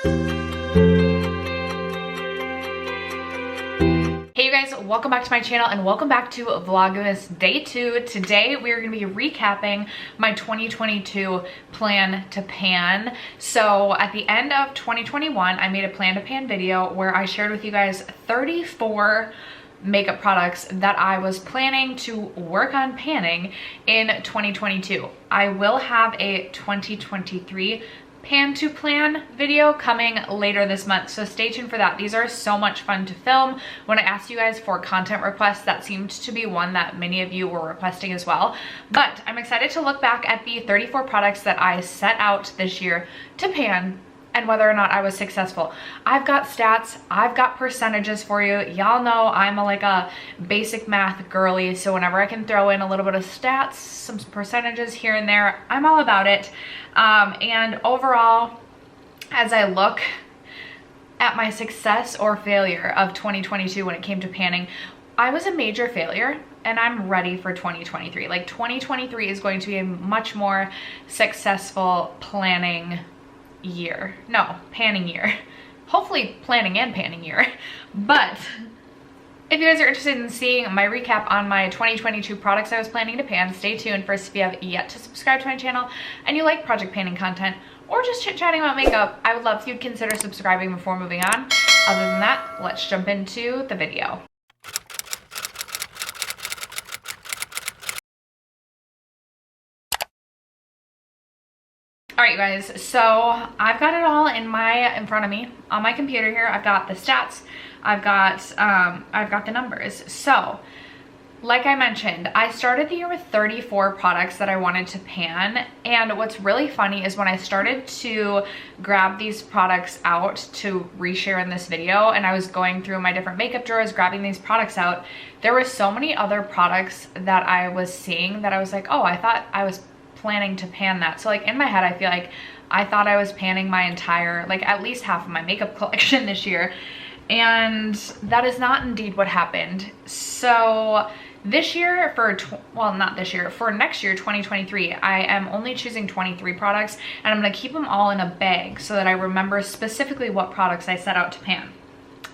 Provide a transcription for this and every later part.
Hey you guys, welcome back to my channel and welcome back to Vlogmas Day 2. Today we are going to be recapping my 2022 plan to pan. So at the end of 2021, I made a plan to pan video where I shared with you guys 34 makeup products that I was planning to work on panning in 2022. I will have a 2023 pan to plan video coming later this month, so stay tuned for that. These are so much fun to film. When I asked you guys for content requests, that seemed to be one that many of you were requesting as well. But I'm excited to look back at the 34 products that I set out this year to pan and whether or not I was successful. I've got stats, I've got percentages for you. Y'all know I'm like a basic math girly, so whenever I can throw in a little bit of stats, some percentages here and there, I'm all about it. And overall, as I look at my success or failure of 2022 when it came to panning, I was a major failure and I'm ready for 2023. Like 2023 is going to be a much more successful planning year. No, panning year. Hopefully planning and panning year. But if you guys are interested in seeing my recap on my 2022 products I was planning to pan, stay tuned. First, if you have yet to subscribe to my channel and you like project panning content or just chit-chatting about makeup, I would love if you'd consider subscribing before moving on. Other than that, let's jump into the video. All right, you guys, so I've got it all in front of me on my computer here. I've got the stats, I've got the numbers. So like I mentioned, I started the year with 34 products that I wanted to pan. And what's really funny is when I started to grab these products out to reshare in this video, and I was going through my different makeup drawers, grabbing these products out, there were so many other products that I was seeing that I was like, oh, I thought I was planning to pan that. So like in my head, I feel like I thought I was panning my entire, like at least half of my makeup collection this year. And that is not indeed what happened. So this year for next year, 2023, I am only choosing 23 products and I'm gonna keep them all in a bag so that I remember specifically what products I set out to pan.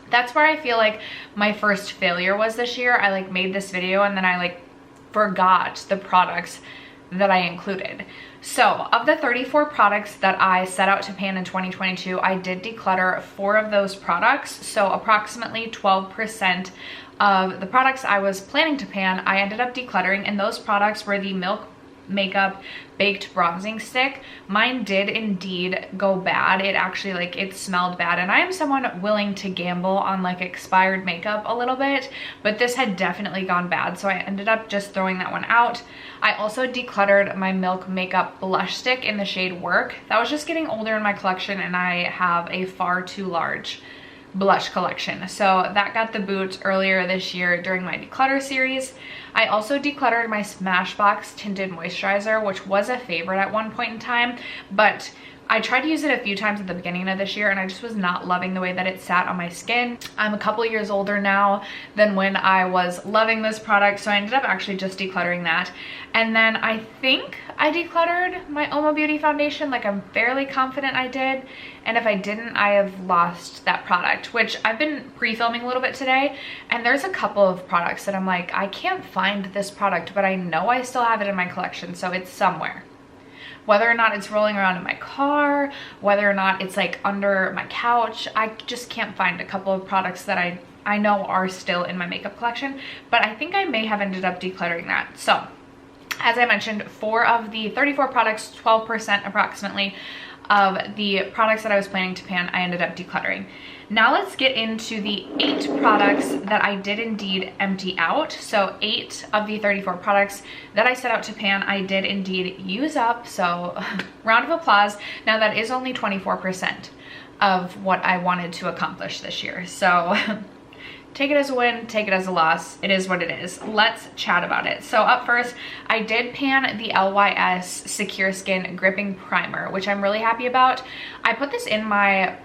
That's where I feel like my first failure was this year. I like made this video and then I like forgot the products that I included. So of the 34 products that I set out to pan in 2022, I did declutter 4 of those products. So approximately 12% of the products I was planning to pan, I ended up decluttering, and those products were the Milk Makeup Baked Bronzing Stick. Mine did indeed go bad. It actually, like, it smelled bad, and I am someone willing to gamble on like expired makeup a little bit, but this had definitely gone bad, so I ended up just throwing that one out. I also decluttered my Milk Makeup Blush Stick in the shade Work. That was just getting older in my collection and I have a far too large blush collection, so that got the boot earlier this year during my declutter series. I also decluttered my Smashbox Tinted Moisturizer, which was a favorite at one point in time, but I tried to use it a few times at the beginning of this year and I just was not loving the way that it sat on my skin. I'm a couple years older now than when I was loving this product, so I ended up actually just decluttering that. And then I think I decluttered my Uoma Beauty Foundation, like I'm fairly confident I did. And if I didn't, I have lost that product, which I've been pre-filming a little bit today. And there's a couple of products that I'm like, I can't find this product, but I know I still have it in my collection, so it's somewhere. Whether or not it's rolling around in my car, whether or not it's like under my couch, I just can't find a couple of products that I know are still in my makeup collection, but I think I may have ended up decluttering that. So as I mentioned, 4 of the 34 products, 12% approximately of the products that I was planning to pan, I ended up decluttering. Now let's get into the 8 products that I did indeed empty out. So 8 of the 34 products that I set out to pan, I did indeed use up. So round of applause. Now that is only 24% of what I wanted to accomplish this year. So take it as a win, take it as a loss. It is what it is. Let's chat about it. So up first, I did pan the LYS Secure Skin Gripping Primer, which I'm really happy about. I put this in my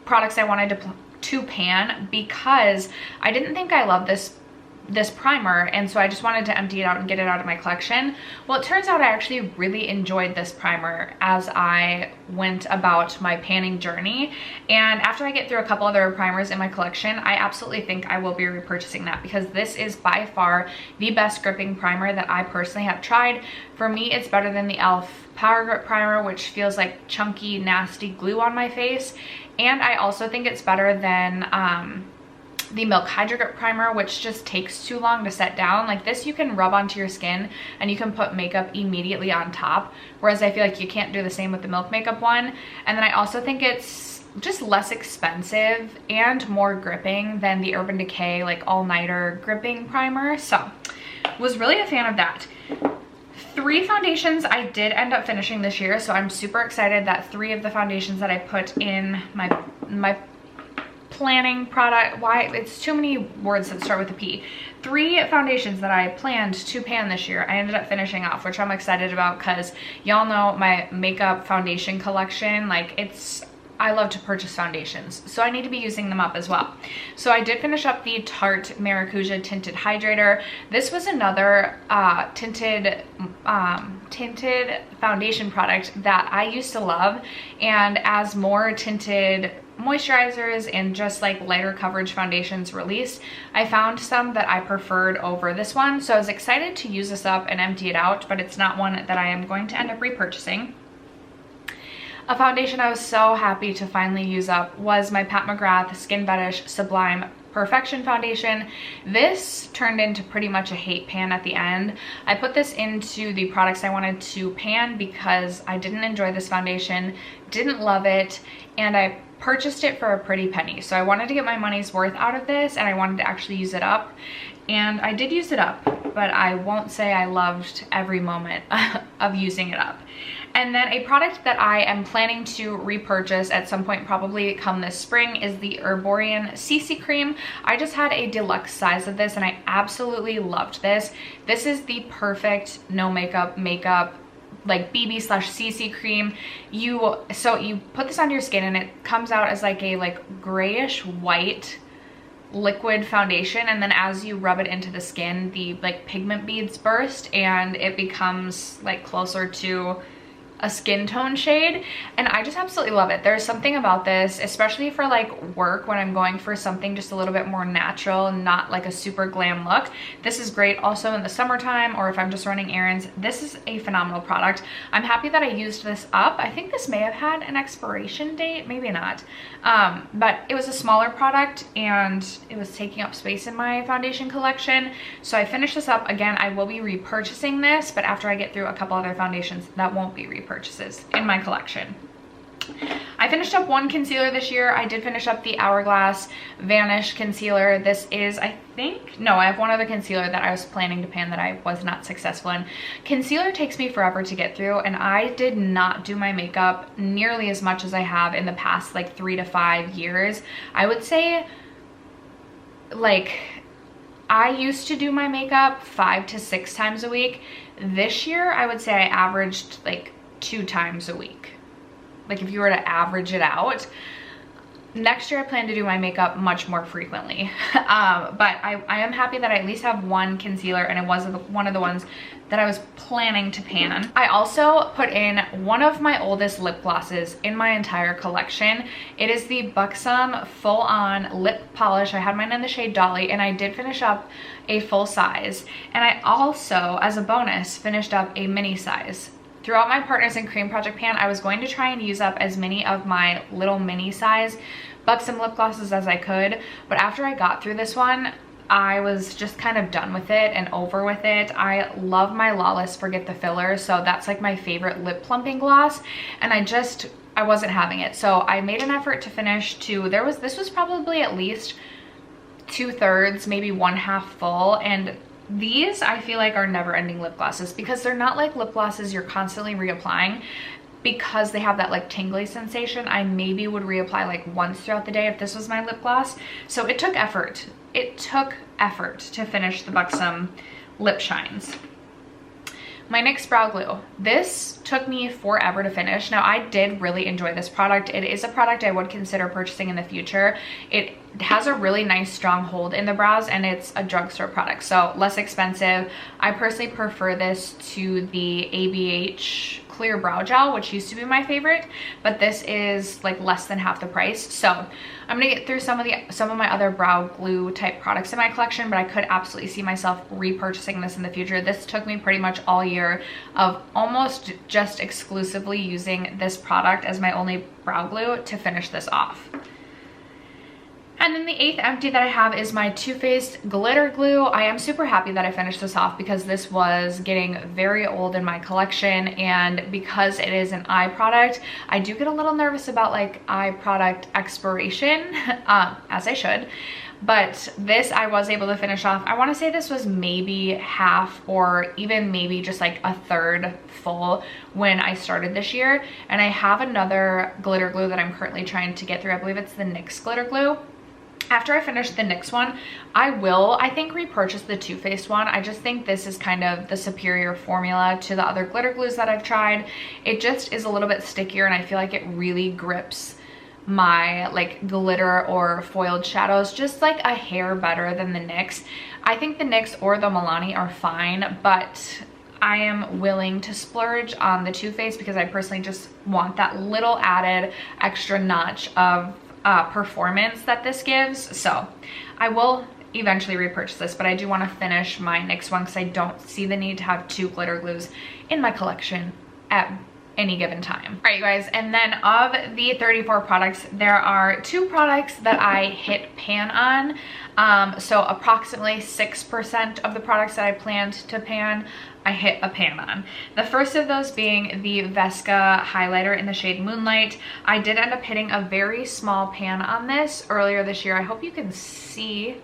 products I wanted to pan because I didn't think I loved this this primer, and so I just wanted to empty it out and get it out of my collection. Well, it turns out I actually really enjoyed this primer as I went about my panning journey, and after I get through a couple other primers in my collection, I absolutely think I will be repurchasing that, because this is by far the best gripping primer that I personally have tried. For me, it's better than the e.l.f. Power Grip Primer, which feels like chunky, nasty glue on my face, and I also think it's better than the Milk Hydro Grip Primer, which just takes too long to set down. Like this, you can rub onto your skin and you can put makeup immediately on top, whereas I feel like you can't do the same with the Milk Makeup one. And then I also think it's just less expensive and more gripping than the Urban Decay like all-nighter gripping primer, so was really a fan of that. 3 foundations I did end up finishing this year, so I'm super excited that 3 of the foundations that I put in my planning product, why it's too many words that start with a P. 3 foundations that I planned to pan this year, I ended up finishing off, which I'm excited about, because y'all know my makeup foundation collection, like I love to purchase foundations, so I need to be using them up as well. So I did finish up the Tarte Maracuja Tinted Hydrator. This was another tinted foundation product that I used to love, and as more tinted moisturizers and just like lighter coverage foundations released, I found some that I preferred over this one. So I was excited to use this up and empty it out, but it's not one that I am going to end up repurchasing. A foundation I was so happy to finally use up was my Pat McGrath Skin Fetish Sublime Perfection Foundation. This turned into pretty much a hate pan at the end. I put this into the products I wanted to pan because I didn't enjoy this foundation, didn't love it, and I purchased it for a pretty penny. So I wanted to get my money's worth out of this, and I wanted to actually use it up. And I did use it up, but I won't say I loved every moment of using it up. And then a product that I am planning to repurchase at some point, probably come this spring, is the Erborian CC Cream. I just had a deluxe size of this and I absolutely loved this. This is the perfect no makeup like BB/CC cream. So you put this on your skin and it comes out as like a grayish white liquid foundation, and then as you rub it into the skin, the like pigment beads burst and it becomes like closer to a skin tone shade, and I just absolutely love it. There's something about this, especially for like work, when I'm going for something just a little bit more natural and not like a super glam look. This is great also in the summertime, or if I'm just running errands. This is a phenomenal product. I'm happy that I used this up. I think this may have had an expiration date, maybe not, but it was a smaller product and it was taking up space in my foundation collection, so I finished this up. Again, I will be repurchasing this, but after I get through a couple other foundations that won't be repurchased in my collection. I finished up 1 concealer this year. I did finish up the Hourglass Vanish Concealer. This is, I have one other concealer that I was planning to pan that I was not successful in. Concealer takes me forever to get through, and I did not do my makeup nearly as much as I have in the past like 3 to 5 years. I would say like I used to do my makeup 5 to 6 times a week. This year, I would say I averaged like 2 times a week. Like if you were to average it out. Next year I plan to do my makeup much more frequently. But I am happy that I at least have 1 concealer, and it was one of the ones that I was planning to pan. I also put in one of my oldest lip glosses in my entire collection. It is the Buxom Full On Lip Polish. I had mine in the shade Dolly, and I did finish up a full size. And I also, as a bonus, finished up a mini size. Throughout my Partners in Cream project pan, I was going to try and use up as many of my little mini size Buxom lip glosses as I could, but after I got through this one, I was just kind of done with it and over with it. I love my Lawless Forget the Filler, so that's like my favorite lip plumping gloss, and I wasn't having it. So I made an effort to finish this was probably at least 2/3, maybe 1/2 full, and these I feel like are never-ending lip glosses, because they're not like lip glosses you're constantly reapplying. Because they have that like tingly sensation, I maybe would reapply like once throughout the day if this was my lip gloss. So it took effort. It took effort to finish the Buxom lip shines. my NYX Brow Glue. This took me forever to finish. Now, I did really enjoy this product. It is a product I would consider purchasing in the future. It has a really nice strong hold in the brows, and it's a drugstore product, so less expensive. I personally prefer this to the ABH Clear Brow Gel, which used to be my favorite, but this is like less than half the price. So I'm gonna get through some of my other brow glue type products in my collection, but I could absolutely see myself repurchasing this in the future. This took me pretty much all year of almost just exclusively using this product as my only brow glue to finish this off. And then the 8th empty that I have is my Too Faced Glitter Glue. I am super happy that I finished this off because this was getting very old in my collection, and because it is an eye product, I do get a little nervous about like eye product expiration, as I should. But this I was able to finish off. I want to say this was maybe half or even maybe just like a third full when I started this year. And I have another glitter glue that I'm currently trying to get through. I believe it's the NYX Glitter Glue. After I finish the NYX one, I will, I think, repurchase the Too Faced one. I just think this is kind of the superior formula to the other glitter glues that I've tried. It just is a little bit stickier, and I feel like it really grips my like glitter or foiled shadows just like a hair better than the NYX. I think the NYX or the Milani are fine, but I am willing to splurge on the Too Faced because I personally just want that little added extra notch of performance that this gives. So I will eventually repurchase this, but I do want to finish my NYX one because I don't see the need to have 2 glitter glues in my collection at any given time. All right, you guys, and then of the 34 products, there are 2 products that I hit pan on. So approximately 6% of the products that I planned to pan, I hit a pan on. The first of those being the Vesca Highlighter in the shade Moonlight. I did end up hitting a very small pan on this earlier this year. I hope you can see,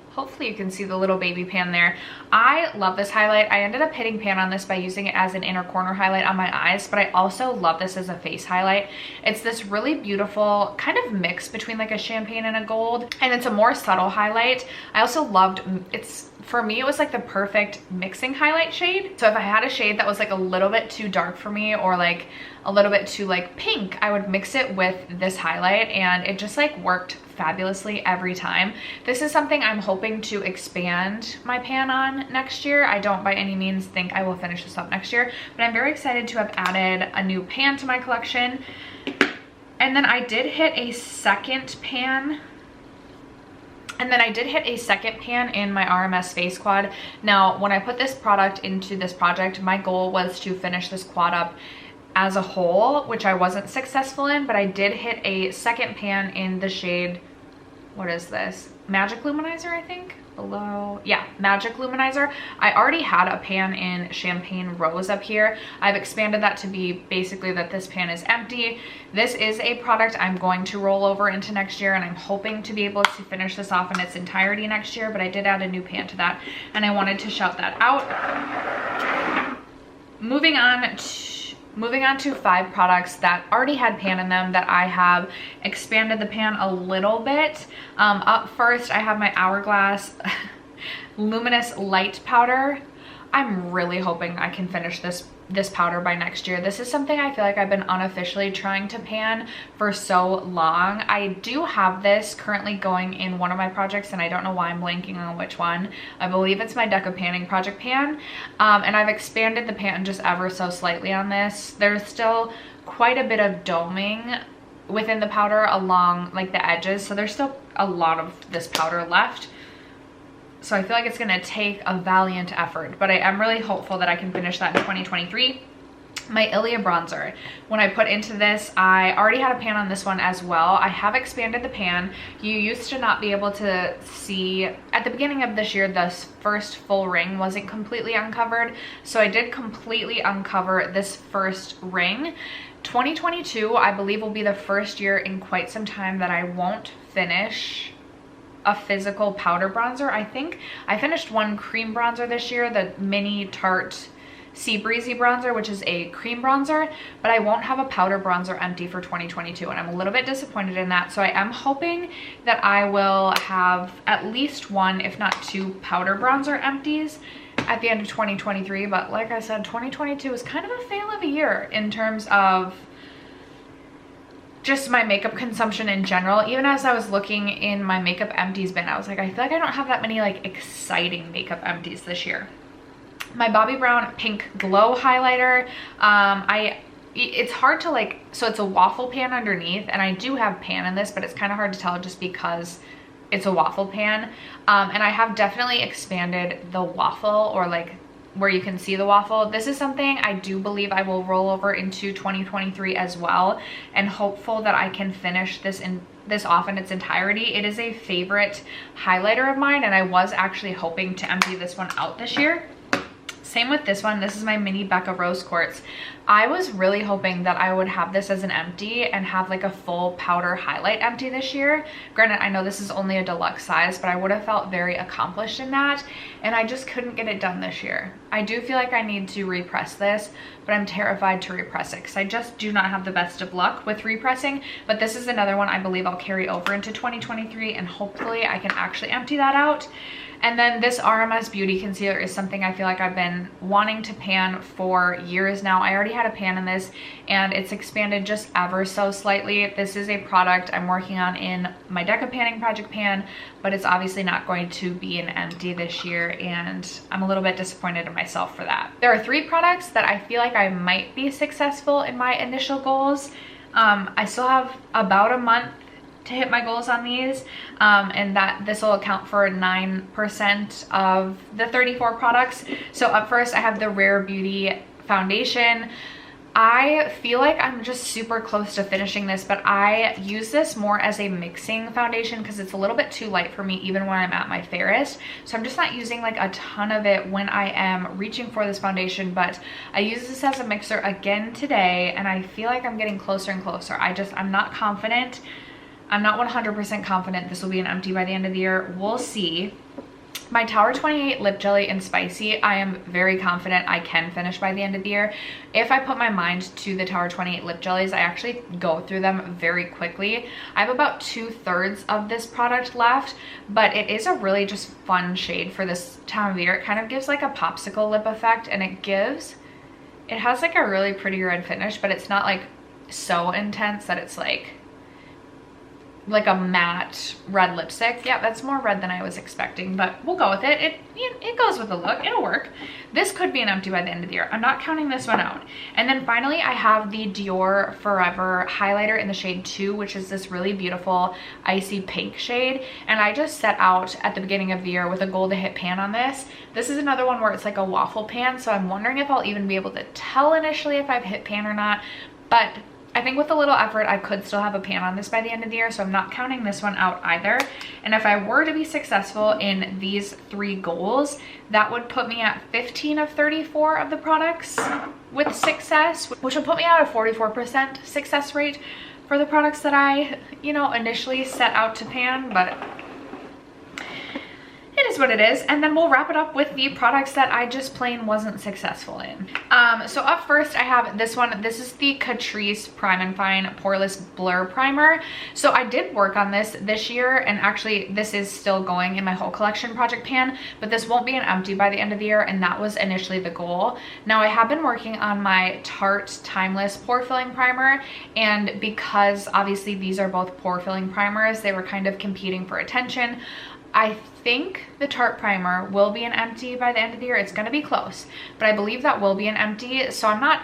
hopefully you can see the little baby pan there. I love this highlight. I ended up hitting pan on this by using it as an inner corner highlight on my eyes, but I also love this as a face highlight. It's this really beautiful kind of mix between like a champagne and a gold, and it's a more subtle highlight. I also loved, for me, it was like the perfect mixing highlight shade. So if I had a shade that was like a little bit too dark for me or like a little bit too like pink, I would mix it with this highlight, and it just like worked fabulously every time. This is something I'm hoping to expand my pan on next year. I don't by any means think I will finish this up next year, but I'm very excited to have added a new pan to my collection. And then I did hit a second pan in my RMS face quad. Now, when I put this product into this project, my goal was to finish this quad up as a whole, which I wasn't successful in, but I did hit a second pan in the shade, what is this? Magic Luminizer, I think? Below, yeah, Magic Luminizer. I already had a pan in Champagne Rose up here. I've expanded that to be basically that this pan is empty. This is a product I'm going to roll over into next year, and I'm hoping to be able to finish this off in its entirety next year, but I did add a new pan to that, and I wanted to shout that out. Moving on to 5 products that already had pan in them that I have expanded the pan a little bit. Up first, I have my Hourglass Luminous Light Powder. I'm really hoping I can finish this powder by next year. This is something I feel like I've been unofficially trying to pan for so long. I do have this currently going in one of my projects, and I don't know why I'm blanking on which one. I believe it's my Deca Panning project pan, and I've expanded the pan just ever so slightly on this. There's still quite a bit of doming within the powder along like the edges, so there's still a lot of this powder left. So I feel like it's gonna take a valiant effort, but I am really hopeful that I can finish that in 2023. My Ilia bronzer, when I put into this, I already had a pan on this one as well. I have expanded the pan. You used to not be able to see, at the beginning of this year, the first full ring wasn't completely uncovered. So I did completely uncover this first ring. 2022, I believe, will be the first year in quite some time that I won't finish a physical powder bronzer. I think I finished one cream bronzer this year, the mini Tarte Sea Breezy bronzer, which is a cream bronzer, but I won't have a powder bronzer empty for 2022, and I'm a little bit disappointed in that. So I am hoping that I will have at least one, if not 2, powder bronzer empties at the end of 2023, but like I said, 2022 was kind of a fail of a year in terms of just my makeup consumption in general. Even as I was looking in my makeup empties bin, I was like, I feel like I don't have that many like exciting makeup empties this year. My Bobbi Brown Pink Glow highlighter, it's hard to like, so it's a waffle pan underneath, and I do have pan in this, but it's kind of hard to tell just because it's a waffle pan. And I have definitely expanded the waffle, or like where you can see the waffle. This is something I do believe I will roll over into 2023 as well, and hopeful that I can finish this off in its entirety. It is a favorite highlighter of mine, and I was actually hoping to empty this one out this year. Same with this one. This is my mini Becca Rose Quartz. I was really hoping that I would have this as an empty and have like a full powder highlight empty this year. Granted, I know this is only a deluxe size, but I would have felt very accomplished in that, and I just couldn't get it done this year. I do feel like I need to repress this, but I'm terrified to repress it because I just do not have the best of luck with repressing. But this is another one I believe I'll carry over into 2023, and hopefully I can actually empty that out. And then this RMS Beauty Concealer is something I feel like I've been wanting to pan for years now. I already had a pan in this, and it's expanded just ever so slightly. This is a product I'm working on in my Deca Panning Project pan, but it's obviously not going to be an empty this year, and I'm a little bit disappointed in myself for that. There are 3 products that I feel like I might be successful in my initial goals. I still have about a month to hit my goals on these, and that this will account for 9% of the 34 products. So up first, I have the Rare Beauty foundation. I feel like I'm just super close to finishing this, but I use this more as a mixing foundation because it's a little bit too light for me even when I'm at my fairest. So I'm just not using like a ton of it when I am reaching for this foundation, but I use this as a mixer again today, and I feel like I'm getting closer and closer. I'm not confident. I'm not 100% confident this will be an empty by the end of the year. We'll see. My Tower 28 Lip Jelly in Spicy, I am very confident I can finish by the end of the year. If I put my mind to the Tower 28 Lip Jellies, I actually go through them very quickly. I have about 2/3 of this product left, but it is a really just fun shade for this time of year. It kind of gives like a popsicle lip effect, and it has like a really pretty red finish, but it's not like so intense that it's like a matte red lipstick. Yeah, that's more red than I was expecting, but we'll go with it. It goes with the look. It'll work. This could be an empty by the end of the year. I'm not counting this one out. And then finally, I have the Dior Forever highlighter in the shade 2, which is this really beautiful icy pink shade. And I just set out at the beginning of the year with a goal to hit pan on this. This is another one where it's like a waffle pan, so I'm wondering if I'll even be able to tell initially if I've hit pan or not. But I think with a little effort, I could still have a pan on this by the end of the year, so I'm not counting this one out either. And if I were to be successful in these 3 goals, that would put me at 15 of 34 of the products with success, which would put me at a 44% success rate for the products that I, initially set out to pan, but it is what it is. And then we'll wrap it up with the products that I just plain wasn't successful in. So up first, I have this one. This is the Catrice Prime and Fine Poreless Blur Primer. So I did work on this year, and actually this is still going in my whole collection project pan, but this won't be an empty by the end of the year, and that was initially the goal. Now I have been working on my Tarte Timeless Pore Filling Primer, and because obviously these are both pore filling primers, they were kind of competing for attention. I think the Tarte primer will be an empty by the end of the year. It's going to be close, but I believe that will be an empty. So I'm not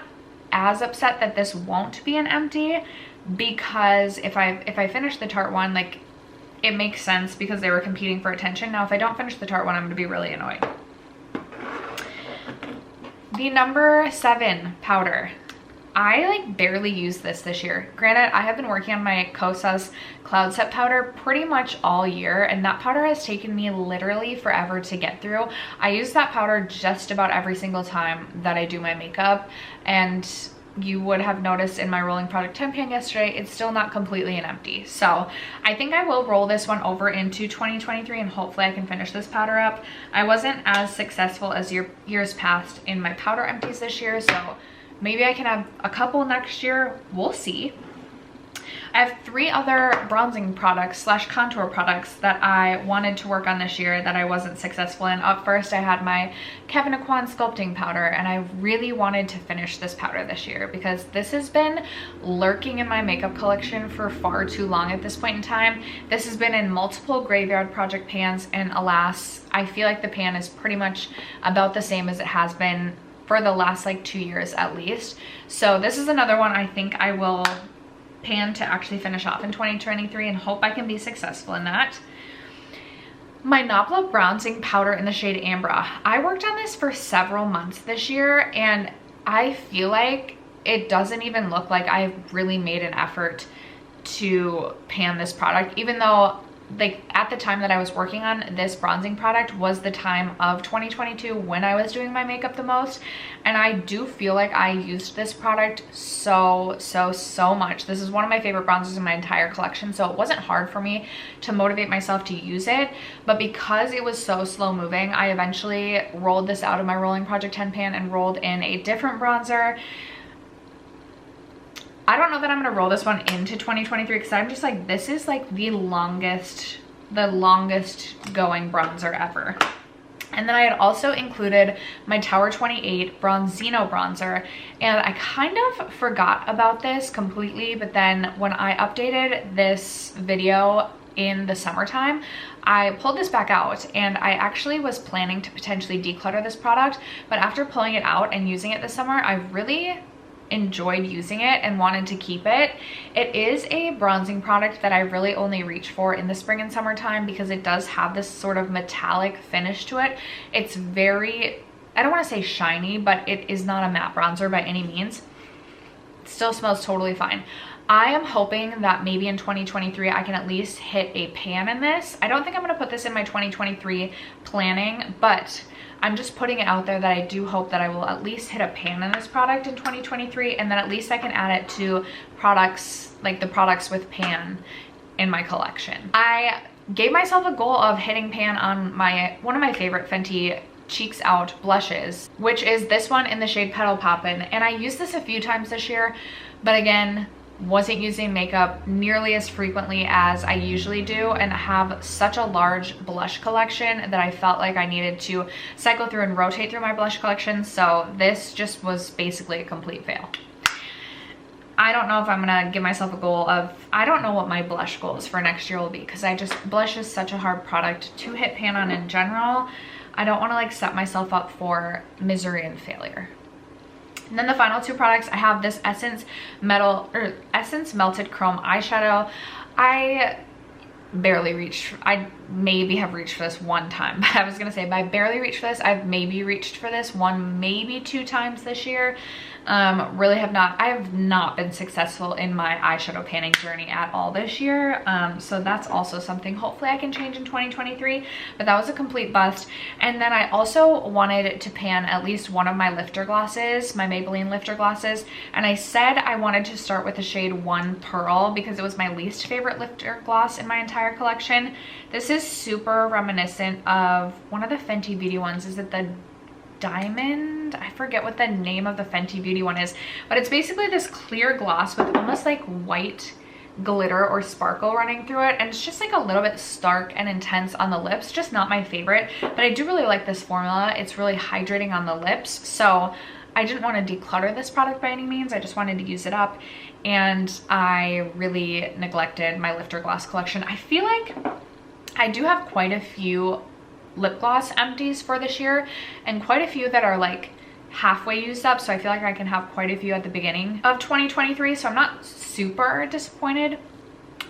as upset that this won't be an empty, because if I finish the Tarte one, like, it makes sense because they were competing for attention. Now, if I don't finish the Tarte one, I'm going to be really annoyed. The number 7 powder. I like barely used this year. Granted, I have been working on my Kosas Cloud Set powder pretty much all year, and that powder has taken me literally forever to get through. I use that powder just about every single time that I do my makeup, and you would have noticed in my rolling product 10 pan yesterday, it's still not completely an empty. So I think I will roll this one over into 2023, and hopefully I can finish this powder up. I wasn't as successful as years past in my powder empties this year, so maybe I can have a couple next year. We'll see. I have 3 other bronzing products slash contour products that I wanted to work on this year that I wasn't successful in. Up first, I had my Kevyn Aucoin sculpting powder, and I really wanted to finish this powder this year because this has been lurking in my makeup collection for far too long at this point in time. This has been in multiple Graveyard Project pans, and alas, I feel like the pan is pretty much about the same as it has been for the last like 2 years at least. So this is another one I think I will pan to actually finish off in 2023 and hope I can be successful in that. My Nabla bronzing powder in the shade Ambra. I worked on this for several months this year, and I feel like it doesn't even look like I've really made an effort to pan this product, even though like at the time that I was working on this bronzing product was the time of 2022 when I was doing my makeup the most, and I do feel like I used this product so much. This is one of my favorite bronzers in my entire collection, so it wasn't hard for me to motivate myself to use it, but because it was so slow moving, I eventually rolled this out of my Rolling Project 10 pan and rolled in a different bronzer. I don't know that I'm gonna roll this one into 2023 because I'm just like, this is like the longest going bronzer ever. And then I had also included my Tower 28 Bronzino bronzer, and I kind of forgot about this completely, but then when I updated this video in the summertime, I pulled this back out, and I actually was planning to potentially declutter this product, but after pulling it out and using it this summer, I really enjoyed using it and wanted to keep it. It is a bronzing product that I really only reach for in the spring and summertime because it does have this sort of metallic finish to it. It's very, I don't want to say shiny, but it is not a matte bronzer by any means. It still smells totally fine. I am hoping that maybe in 2023 I can at least hit a pan in this. I don't think I'm going to put this in my 2023 planning, but I'm just putting it out there that I do hope that I will at least hit a pan in this product in 2023, and then at least I can add it to products, like the products with pan in my collection. I gave myself a goal of hitting pan on one of my favorite Fenty Cheeks Out blushes, which is this one in the shade Petal Poppin', and I used this a few times this year, but again, wasn't using makeup nearly as frequently as I usually do, and have such a large blush collection that I felt like I needed to cycle through and rotate through my blush collection, so this just was basically a complete fail. I don't know if I'm gonna give myself a goal of, I don't know what my blush goals for next year will be, because blush is such a hard product to hit pan on in general. I don't want to like set myself up for misery and failure. And then the final 2 products, I have this Essence Melted Chrome eyeshadow. I barely reached, I maybe have reached for this one time, but I was gonna say, by barely reached for this, I've maybe reached for this 1, maybe 2 times this year. Really have not, I have not been successful in my eyeshadow panning journey at all this year, so that's also something hopefully I can change in 2023, but that was a complete bust. And then I also wanted to pan at least one of my lifter glosses, my Maybelline lifter glosses, and I said I wanted to start with the shade 1 Pearl because it was my least favorite lifter gloss in my entire collection. This is super reminiscent of one of the Fenty Beauty ones. Is it the Diamond? I forget what the name of the Fenty Beauty one is, but it's basically this clear gloss with almost like white glitter or sparkle running through it, and it's just like a little bit stark and intense on the lips. Just not my favorite, but I do really like this formula. It's really hydrating on the lips, so I didn't want to declutter this product by any means. I just wanted to use it up, and I really neglected my lifter gloss collection. I feel like I do have quite a few lip gloss empties for this year, and quite a few that are like halfway used up, so I feel like I can have quite a few at the beginning of 2023, so I'm not super disappointed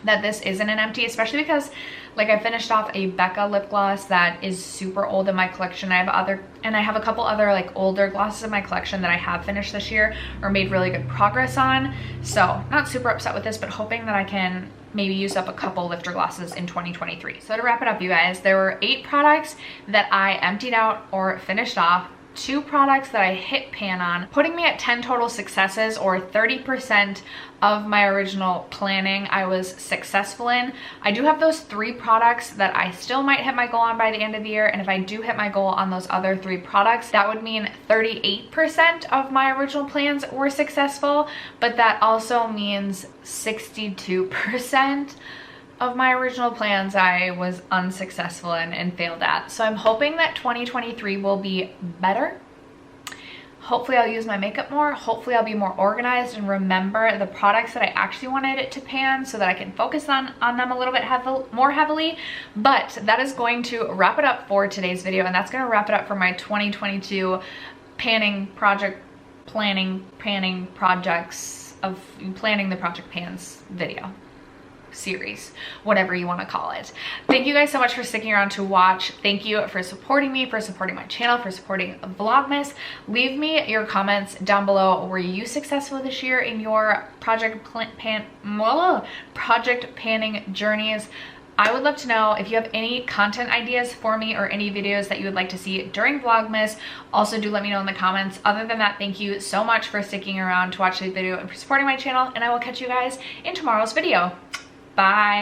that this isn't an empty, especially because like I finished off a Becca lip gloss that is super old in my collection. I have a couple other like older glosses in my collection that I have finished this year or made really good progress on, so not super upset with this, but hoping that I can maybe use up a couple lifter glosses in 2023. So to wrap it up, you guys, there were 8 products that I emptied out or finished off 2 products that I hit pan on, putting me at 10 total successes, or 30% of my original planning I was successful in. I do have those 3 products that I still might hit my goal on by the end of the year, and if I do hit my goal on those other 3 products, that would mean 38% of my original plans were successful, but that also means 62% of my original plans I was unsuccessful in and failed at. So I'm hoping that 2023 will be better. Hopefully I'll use my makeup more. Hopefully I'll be more organized and remember the products that I actually wanted it to pan so that I can focus on them a little bit more heavily. But that is going to wrap it up for today's video, and that's going to wrap it up for my 2022 panning project planning projects of planning the project pans video series, whatever you want to call it. Thank you guys so much for sticking around to watch. Thank you for supporting me, for supporting my channel, for supporting Vlogmas. Leave me your comments down below. Were you successful this year in your project panning journeys? I would love to know if you have any content ideas for me or any videos that you would like to see during Vlogmas. Also, do let me know in the comments. Other than that, thank you so much for sticking around to watch this video and for supporting my channel, and I will catch you guys in tomorrow's video. Bye.